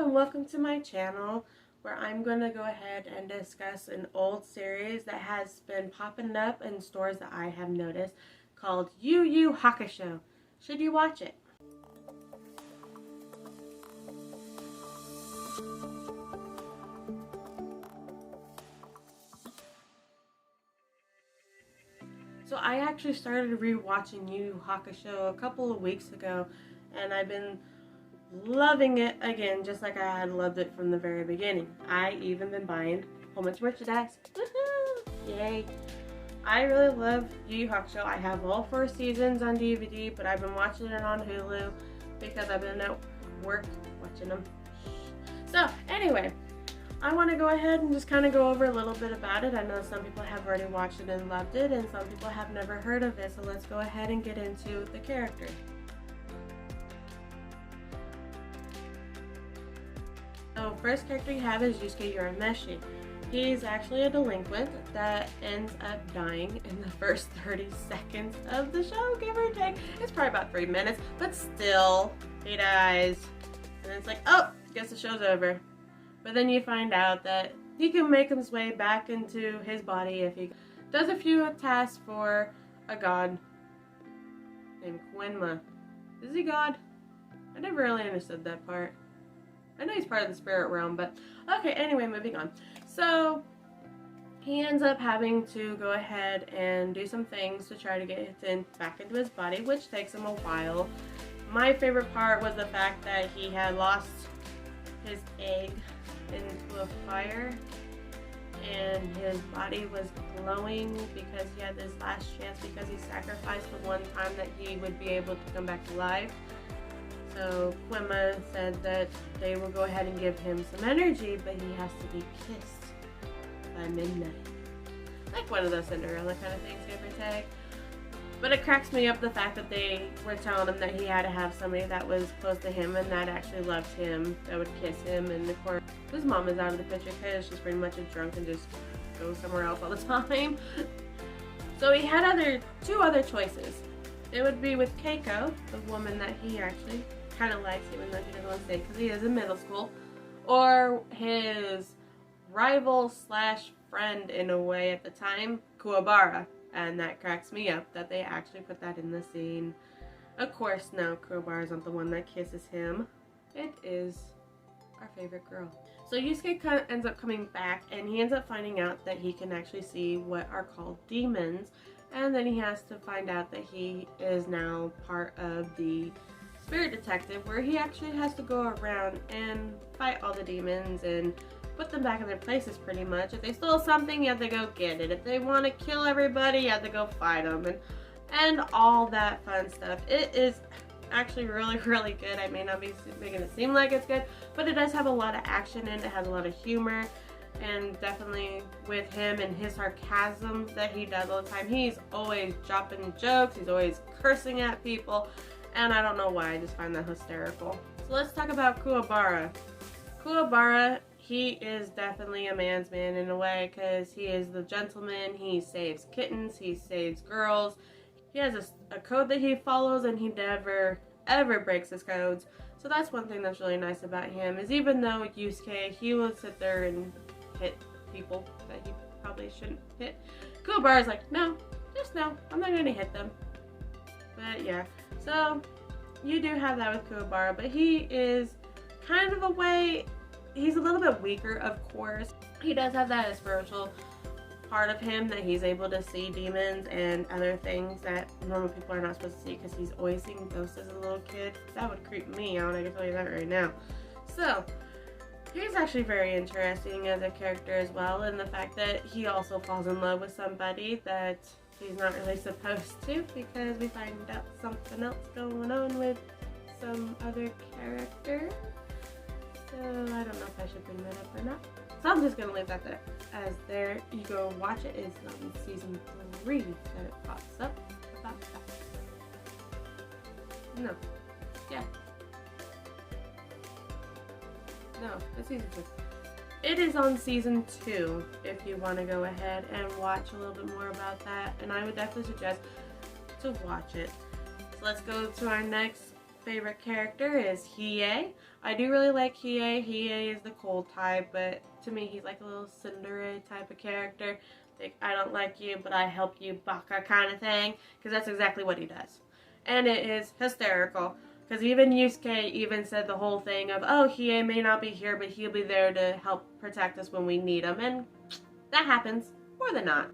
and welcome to my channel where I'm going to go ahead and discuss an old series that has been popping up in stores that I have noticed called YuYu Hakusho. Should you watch it? So I actually started rewatching YuYu Hakusho a couple of weeks ago, and I've been loving it again, just like I had loved it from the very beginning. I even been buying a whole bunch of merchandise. Woohoo! Yay! I really love YuYu Hakusho. I have all 4 seasons on DVD, but I've been watching it on Hulu because I've been at work watching them. So anyway, I want to go ahead and just kind of go over a little bit about it. I know some people have already watched it and loved it, and some people have never heard of it, so let's go ahead and get into the character. So first character you have is Lunarmistyt. He's actually a delinquent that ends up dying in the first 30 seconds of the show, give or take. It's probably about 3 minutes, but still, he dies. And it's like, oh, guess the show's over. But then you find out that he can make his way back into his body if he does a few tasks for a god named Quenma. Is he God? I never really understood that part. I know he's part of the spirit realm, but okay, anyway, moving on. So he ends up having to go ahead and do some things to try to get back into his body, which takes him a while. My favorite part was the fact that he had lost his egg into a fire and his body was glowing because he had this last chance because he sacrificed the one time that he would be able to come back alive. So Quenma said that they will go ahead and give him some energy, but he has to be kissed by midnight. Like one of those Cinderella kind of things, give or take. But it cracks me up the fact that they were telling him that he had to have somebody that was close to him and that actually loved him, that would kiss him. And of course, his mom is out of the picture because she's pretty much a drunk and just goes somewhere else all the time. So he had two other choices. It would be with Keiko, the woman that he actually kind of likes, even though he doesn't want to say because he is in middle school, or his rival slash friend in a way at the time, Kuwabara. And that cracks me up that they actually put that in the scene. Of course, now Kuwabara isn't the one that kisses him. It is our favorite girl. So Yusuke ends up coming back, and he ends up finding out that he can actually see what are called demons. And then he has to find out that he is now part of the spirit detective, where he actually has to go around and fight all the demons and put them back in their places pretty much. If they stole something, you have to go get it. If they want to kill everybody, you have to go fight them. And all that fun stuff. It is actually really, really good. I may not be making it seem like it's good, but it does have a lot of action in it. It has a lot of humor. And definitely with him and his sarcasm that he does all the time, he's always dropping jokes. He's always cursing at people. And I don't know why, I just find that hysterical. So let's talk about Kuwabara. Kuwabara, he is definitely a man's man in a way because he is the gentleman. He saves kittens, he saves girls. He has a code that he follows, and he never ever breaks his codes. So that's one thing that's really nice about him, is even though Yusuke, he will sit there and hit people that he probably shouldn't hit, Kuwabara's like, no, just no, I'm not gonna hit them. But yeah, so you do have that with Kuwabara, but he is kind of a way, he's a little bit weaker, of course. He does have that spiritual part of him that he's able to see demons and other things that normal people are not supposed to see, because he's always seeing ghosts as a little kid. That would creep me out, I can tell you that right now. So he's actually very interesting as a character as well, and the fact that he also falls in love with somebody that he's not really supposed to, because we find out something else going on with some other character. So I don't know if I should bring that up or not. So I'm just going to leave that there. As there you go watch it. It's on season 3 that it pops up about that. No. Yeah. No, it's season 2. It is on season 2 if you want to go ahead and watch a little bit more about that, and I would definitely suggest to watch it. So let's go to our next favorite character is Hiei. I do really like Hiei. Hiei is the cold type, but to me he's like a little tsundere type of character. Like, I don't like you, but I help you, baka kind of thing. Because that's exactly what he does. And it is hysterical. Because even Yusuke even said the whole thing of, oh, Hiei may not be here, but he'll be there to help protect us when we need him. And that happens more than not.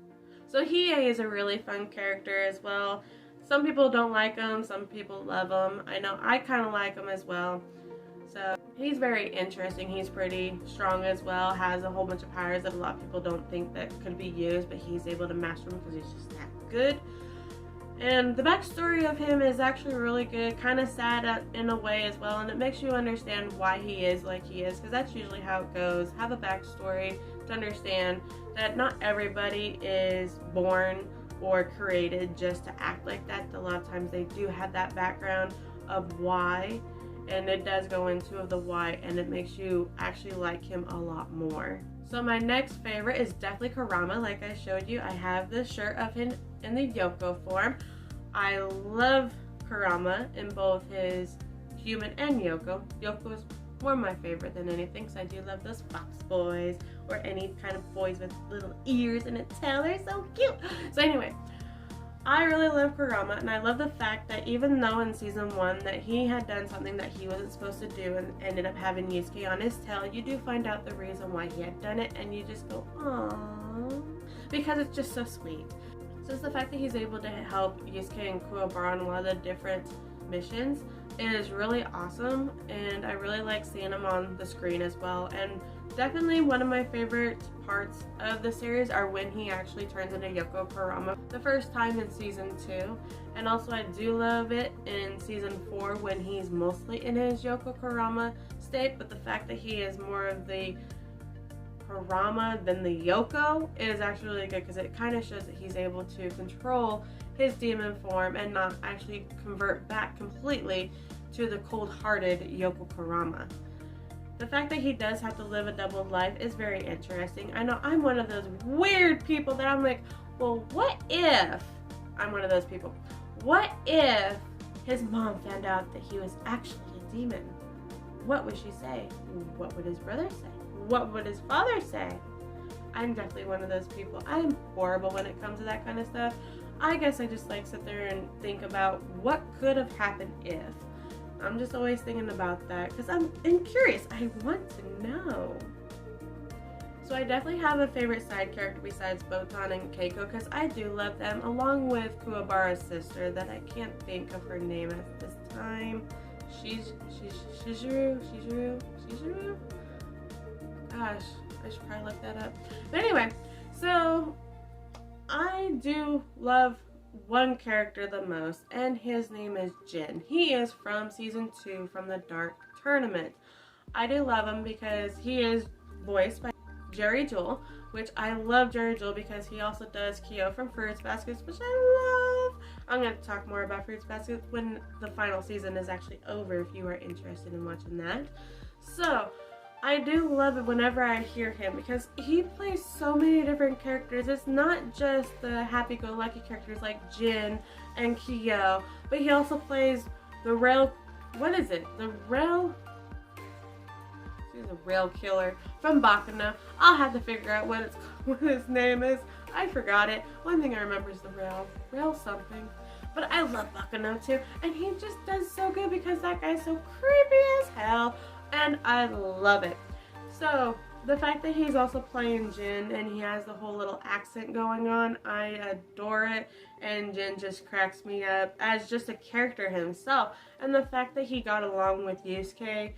So Hiei is a really fun character as well. Some people don't like him, some people love him. I know I kind of like him as well. So he's very interesting. He's pretty strong as well. Has a whole bunch of powers that a lot of people don't think that could be used, but he's able to master them because he's just that good. And the backstory of him is actually really good, kind of sad in a way as well, and it makes you understand why he is like he is, because that's usually how it goes. Have a backstory to understand that not everybody is born or created just to act like that. A lot of times they do have that background of why, and it does go into the why, and it makes you actually like him a lot more. So my next favorite is definitely Kurama. Like I showed you, I have this shirt of him in the Yoko form. I love Kurama in both his human and Yoko. Yoko is more my favorite than anything, because I do love those fox boys, or any kind of boys with little ears and a tail. They're so cute. So anyway, I really love Kurama, and I love the fact that even though in season 1 that he had done something that he wasn't supposed to do and ended up having Yusuke on his tail, you do find out the reason why he had done it, and you just go, aww, because it's just so sweet. So it's the fact that he's able to help Yusuke and Kuwabara on a lot of the different missions. It is really awesome, and I really like seeing him on the screen as well. And definitely one of my favorite parts of the series are when he actually turns into Yoko Kurama the first time in season 2. And also I do love it in season 4 when he's mostly in his Yoko Kurama state, but the fact that he is more of the Kurama than the Yoko is actually really good, because it kind of shows that he's able to control his demon form and not actually convert back completely to the cold-hearted Yoko Kurama. The fact that he does have to live a double life is very interesting. I know I'm one of those weird people that I'm like, well, what if, I'm one of those people, what if his mom found out that he was actually a demon? What would she say? What would his brother say? What would his father say? I'm definitely one of those people. I'm horrible when it comes to that kind of stuff. I guess I just like sit there and think about what could have happened if. I'm just always thinking about that because I'm curious. I want to know. So I definitely have a favorite side character besides Botan and Keiko, because I do love them, along with Kuwabara's sister that I can't think of her name at this time. Shizuru? Gosh, I should probably look that up. But anyway, so I do love one character the most, and his name is Jin. He is from season 2 from the Dark Tournament. I do love him because he is voiced by Jerry Jewell, which I love Jerry Jewell because he also does Kyo from Fruits Basket, which I love. I'm going to talk more about Fruits Basket when the final season is actually over, if you are interested in watching that. So I do love it whenever I hear him because he plays so many different characters. It's not just the happy-go-lucky characters like Jin and Kyo, but he also plays the rail killer from Baccano. I'll have to figure out what his name is. I forgot it. One thing I remember is the rail something. But I love Baccano too, and he just does so good because that guy's so creepy as hell. And I love it. So the fact that he's also playing Jin and he has the whole little accent going on, I adore it. And Jin just cracks me up as just a character himself. And the fact that he got along with Yusuke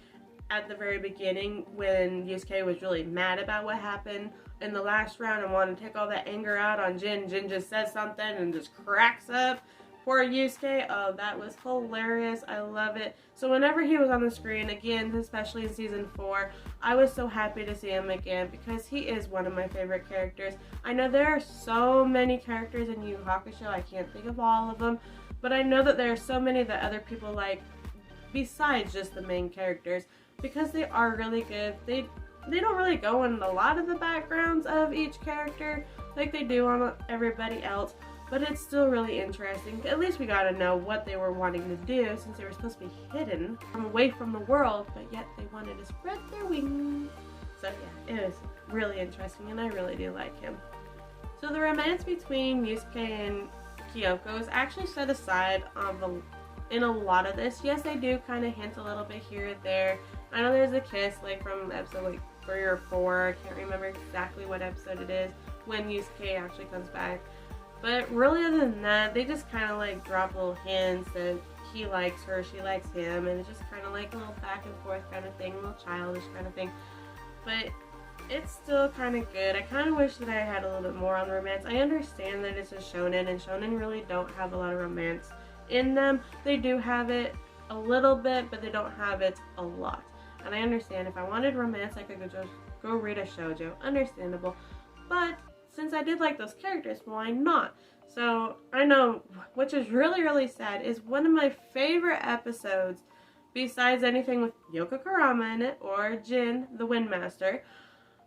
at the very beginning when Yusuke was really mad about what happened in the last round and wanted to take all that anger out on Jin. Jin just says something and just cracks up. Poor Yusuke, oh, that was hilarious. I love it. So whenever he was on the screen, again, especially in season 4, I was so happy to see him again because he is one of my favorite characters. I know there are so many characters in Yu Yu Hakusho, I can't think of all of them, but I know that there are so many that other people like besides just the main characters because they are really good. They don't really go in a lot of the backgrounds of each character like they do on everybody else. but it's still really interesting. At least we got to know what they were wanting to do, since they were supposed to be hidden away from the world, but yet they wanted to spread their wings. So yeah, it was really interesting, and I really do like him. So the romance between Yusuke and Kyoko is actually set aside in a lot of this. Yes, they do kind of hint a little bit here and there. I know there's a kiss like from episode like 3 or 4. I can't remember exactly what episode it is when Yusuke actually comes back. But really, other than that, they just kind of like drop little hints that he likes her, she likes him, and it's just kind of like a little back and forth kind of thing, a little childish kind of thing. But it's still kind of good. I kind of wish that I had a little bit more on the romance. I understand that it's a shonen, and shonen really don't have a lot of romance in them. They do have it a little bit, but they don't have it a lot. And I understand if I wanted romance, I could just go read a shoujo. Understandable. But since I did like those characters, why not? So I know, which is really, really sad, is one of my favorite episodes, besides anything with Yoko Kurama in it or Jin, the Windmaster.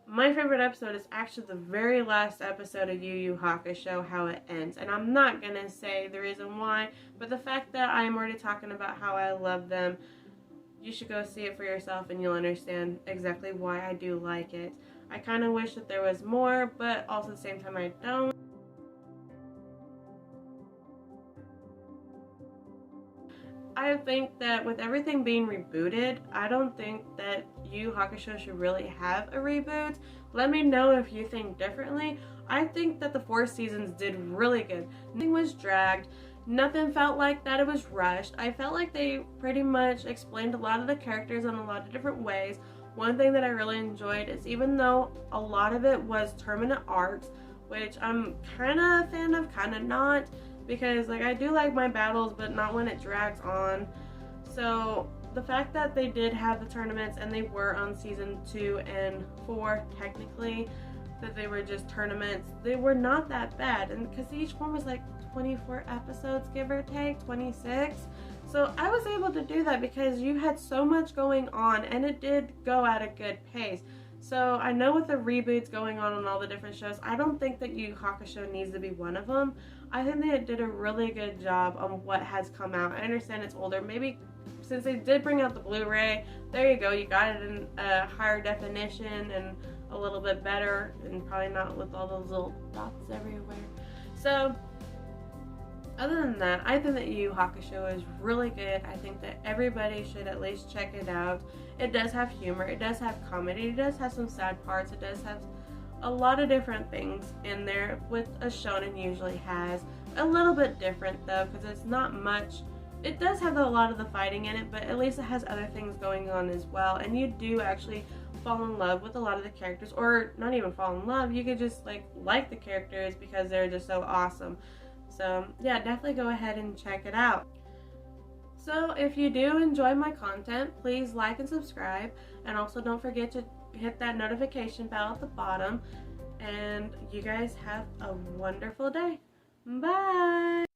My favorite episode is actually the very last episode of YuYu Hakusho, how it ends. And I'm not going to say the reason why, but the fact that I'm already talking about how I love them, you should go see it for yourself and you'll understand exactly why I do like it. I kind of wish that there was more, but also at the same time I don't. I think that with everything being rebooted, I don't think that Yu Yu Hakusho should really have a reboot. Let me know if you think differently. I think that the 4 seasons did really good. Nothing was dragged. Nothing felt like that it was rushed. I felt like they pretty much explained a lot of the characters in a lot of different ways. One thing that I really enjoyed is, even though a lot of it was tournament arcs, which I'm kind of a fan of, kind of not, because like I do like my battles, but not when it drags on. So the fact that they did have the tournaments, and they were on season 2 and 4 technically, that they were just tournaments, they were not that bad. And because each one was like 24 episodes, give or take, 26. So I was able to do that because you had so much going on, and it did go at a good pace. So I know with the reboots going on all the different shows, I don't think that Yu Yu Hakusho needs to be one of them. I think they did a really good job on what has come out. I understand it's older. Maybe since they did bring out the Blu-ray, there you go. You got it in a higher definition and a little bit better, and probably not with all those little dots everywhere. So other than that, I think that Yu Yu Hakusho is really good. I think that everybody should at least check it out. It does have humor, it does have comedy, it does have some sad parts, it does have a lot of different things in there, with a shonen usually has. A little bit different though, because it's not much. It does have a lot of the fighting in it, but at least it has other things going on as well, and you do actually fall in love with a lot of the characters, or not even fall in love, you could just like the characters because they're just so awesome. So yeah, definitely go ahead and check it out. So if you do enjoy my content, please like and subscribe, and also don't forget to hit that notification bell at the bottom, and you guys have a wonderful day. Bye!